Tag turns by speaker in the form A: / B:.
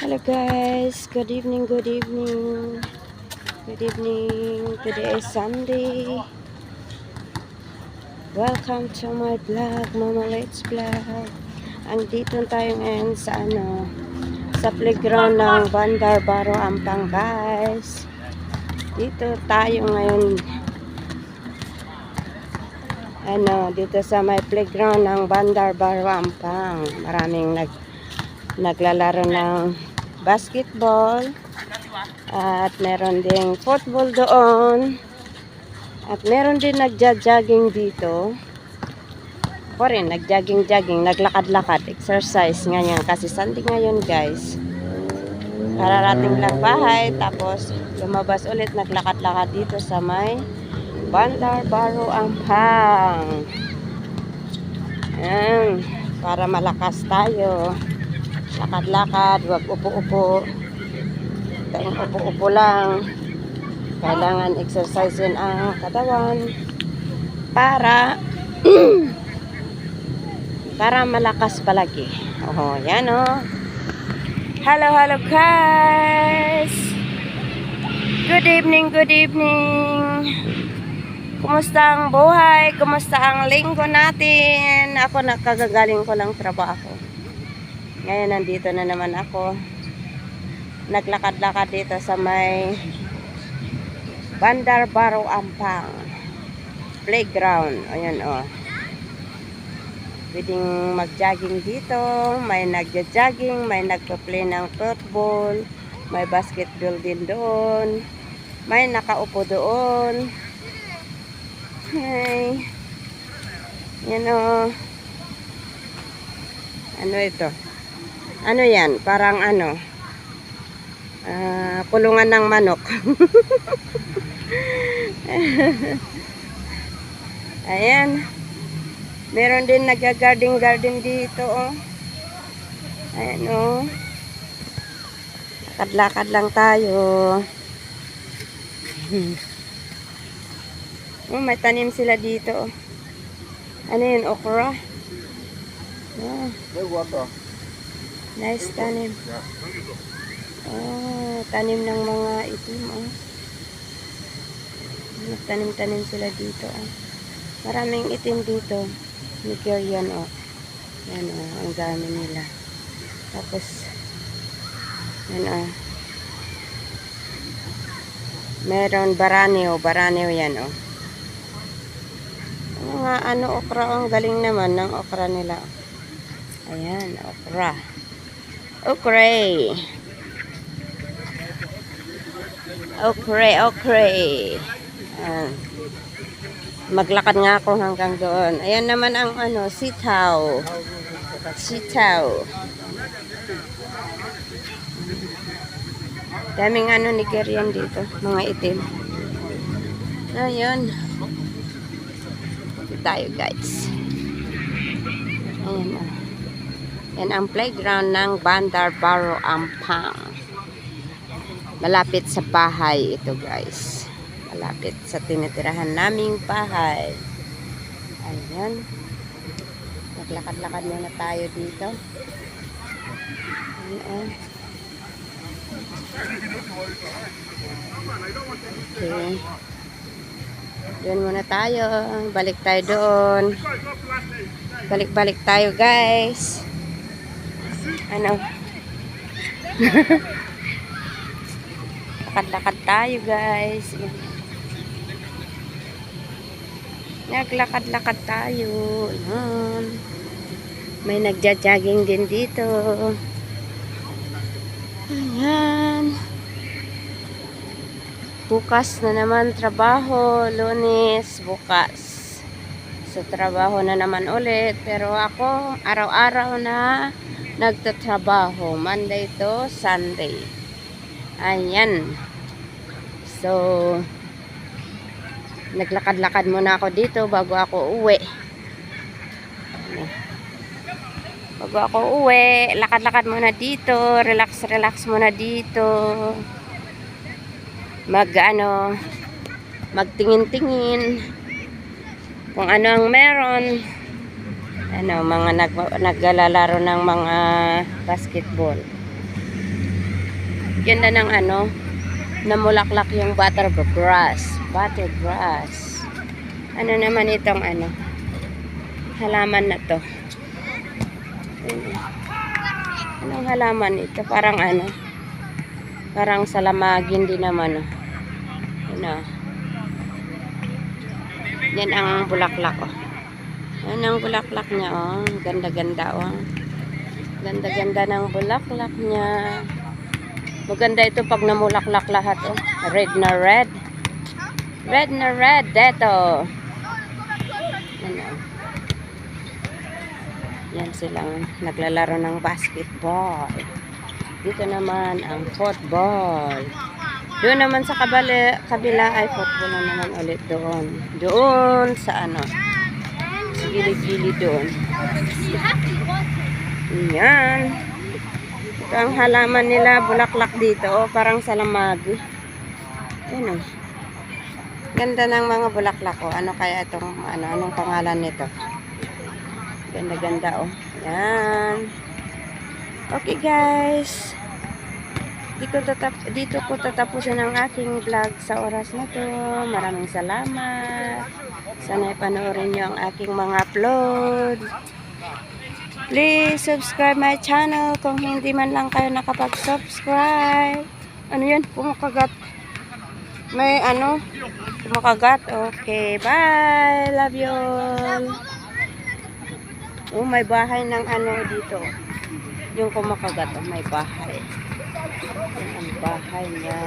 A: Hello guys, good evening, good evening. Good evening. Today is Sunday. Welcome to my vlog, Mama Let's Vlog. Andito tayo ngayon sa sa playground ng Bandar Baro Ampang guys. Dito tayo ngayon dito sa may playground ng Bandar Baro Ampang. Maraming naglalaro ng basketball at meron ding football doon at meron din nagja-jogging dito. Ako rin nagjogging-jogging, naglakad-lakad, exercise ngayon kasi Sunday ngayon guys. Kararating lang bahay tapos lumabas ulit, naglakad-lakad dito sa may Bandar Baro Ampang. Ayan, para malakas tayo. Lakad-lakad, wag upo-upo. Tayong upo-upo lang. Kailangan exercisein ang katawan para para malakas palagi. Oh, yan oh. Hello, hello guys. Good evening, good evening. Kumusta ang buhay? Kumusta ang linggo natin? Ako nakagagaling ko ng trabaho. Ngayon nandito na naman ako. Naglakad-lakad dito sa may Bandar Baro Ampang playground. Ayan oh. Pwedeng mag-jogging dito. May nagja-jogging, may nagpa-play ng football, may basketball din doon. May nakaupo doon. Hey. Yan oh. Ano ito? Ano yan? Parang kulungan ng manok. Ayan. Meron din nag-garden dito oh. Ayan oh. Lakad-lakad lang tayo. Oh, may tanim sila dito oh. Ano yun? Okra? Oh. Nice tanim. Oh, tanim ng mga itim oh. Tanim-tanim sila dito oh. Maraming itim dito. Nigerian oh. Yan oh, ang dami nila. Tapos yan oh. Meron baraneo yan oh. Mga okra oh, ang galing naman ng okra nila. Ayan, okra. Okay. Maglakad nga ako hanggang doon. Ayan naman ang sitaw. Daming Nigerian dito, mga itim. Ayun. Ito tayo guys. Ayan oh. Yan ang playground ng Bandar Baro Ampang. Malapit sa bahay ito guys. Malapit sa tinitirahan naming bahay. Ayan. Naglakad-lakad muna tayo dito. Ayan. Okay. Doon muna tayo. Balik tayo doon. Balik-balik tayo guys. Lakad-lakad tayo guys. Naglakad-lakad tayo. Ayan. May nagja-jogging din dito. Ayan. Bukas na naman trabaho. Lunes bukas. So trabaho na naman ulit. Pero ako araw-araw na nagtatrabaho. Monday to Sunday. Ayan. So naglakad-lakad muna ako dito bago ako uwi. Lakad-lakad muna dito, relax muna dito. Magtingin-tingin kung ano ang meron. Mga naglalaro ng mga basketball. Ganda ng ano, namulaklak yung buttergrass. Buttergrass. Ano naman itong ano, halaman na to. Anong halaman ito? Parang ano, parang salamagin din naman. Ano. Yan ang bulaklak. Oh. Yan ang bulaklak niya. Oh. Ganda-ganda. Oh. Ganda-ganda ng bulaklak niya. Maganda ito pag namulaklak lahat. Oh. Red na red. Red na red. Deto. Ano. Yan silang naglalaro ng basketball. Dito naman ang football. Doon naman sa kabila ay football na naman ulit doon. Doon sa ano. Sa gilid-gilid doon. Yan. Ito ang halaman nila, bulaklak dito. Oh, parang salamagi. Yan oh. Ganda ng mga bulaklak. Oh. Ano kaya itong, anong pangalan nito? Ganda-ganda oh. Yan. Okay guys. Dito ko tatapusin ang aking vlog sa oras na to. Maraming salamat. Sana ipanoorin nyo ang aking mga upload. Please subscribe my channel kung hindi man lang kayo nakapag-subscribe. Ano yan? Kumakagat. May ano? Kumakagat. Okay. Bye. Love you all. Oh, may bahay ng ano dito. Yung kumakagat, oh, may bahay. Yan ang bahay niya.